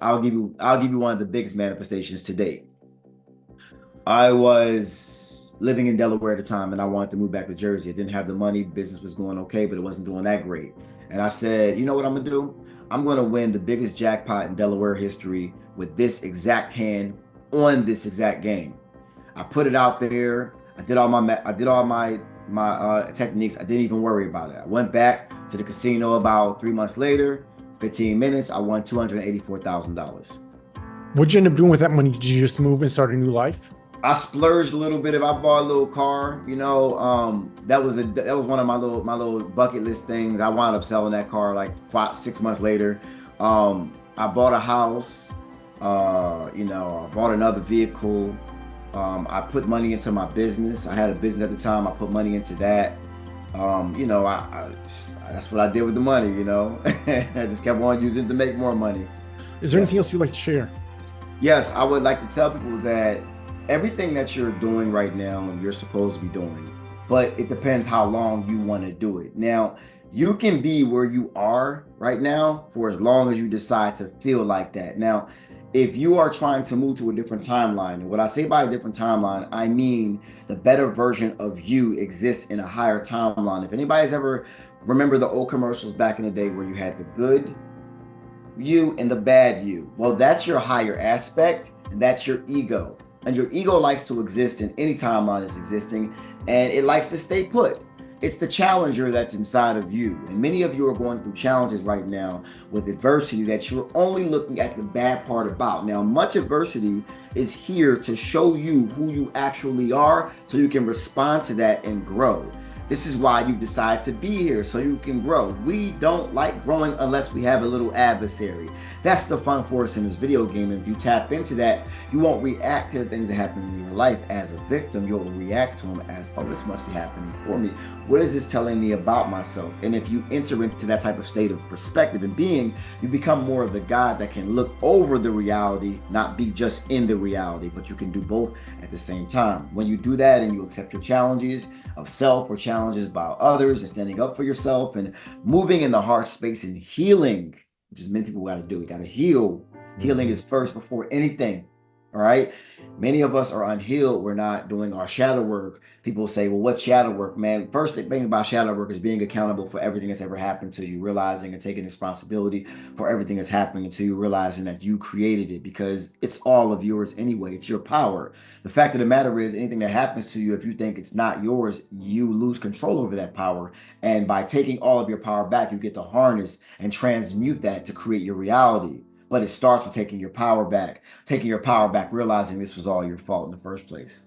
I'll give you one of the biggest manifestations to date. I was living in Delaware at the time and I wanted to move back to Jersey. I didn't have the money, business was going okay, but it wasn't doing that great. And I said, you know what I'm gonna do? I'm gonna win the biggest jackpot in Delaware history with this exact hand on this exact game. I put it out there. I did all my techniques. I didn't even worry about it. I went back to the casino about 3 months later. 15 minutes. I won $284,000. What'd you end up doing with that money? Did you just move and start a new life? I splurged a little bit. If I bought a little car, that was one of my little bucket list things. I wound up selling that car like 6 months later. I bought a house. I bought another vehicle. I put money into my business. I had a business at the time. I put money into that. That's what I did with the money. I just kept on using it to make more money. Is there Yeah. anything else you'd like to share? Yes, I would like to tell people that everything that you're doing right now, you're supposed to be doing, but it depends how long you want to do it. Now, you can be where you are right now for as long as you decide to feel like that. Now, if you are trying to move to a different timeline, and what I say by a different timeline, I mean the better version of you exists in a higher timeline. If anybody's ever remember the old commercials back in the day where you had the good you and the bad you. Well, that's your higher aspect, and that's your ego. And your ego likes to exist in any timeline that's existing, and it likes to stay put. It's the challenger that's inside of you. And many of you are going through challenges right now with adversity that you're only looking at the bad part about. Now, much adversity is here to show you who you actually are so you can respond to that and grow. This is why you decide to be here, so you can grow. We don't like growing unless we have a little adversary. That's the fun for us in this video game. If you tap into that, you won't react to the things that happen in your life as a victim. You'll react to them as, oh, this must be happening for me. What is this telling me about myself? And if you enter into that type of state of perspective and being, you become more of the God that can look over the reality, not be just in the reality, but you can do both at the same time. When you do that and you accept your challenges of self or challenges by others and standing up for yourself and moving in the heart space and healing, which is many people got to do. We got to heal. Healing is first before anything. All right. Many of us are unhealed. We're not doing our shadow work. People say, well, what's shadow work, man? First thing about shadow work is being accountable for everything that's ever happened to you, realizing and taking responsibility for everything that's happening to you, realizing that you created it because it's all of yours anyway. It's your power. The fact of the matter is anything that happens to you, if you think it's not yours, you lose control over that power. And by taking all of your power back, you get to harness and transmute that to create your reality. But it starts with taking your power back, realizing this was all your fault in the first place.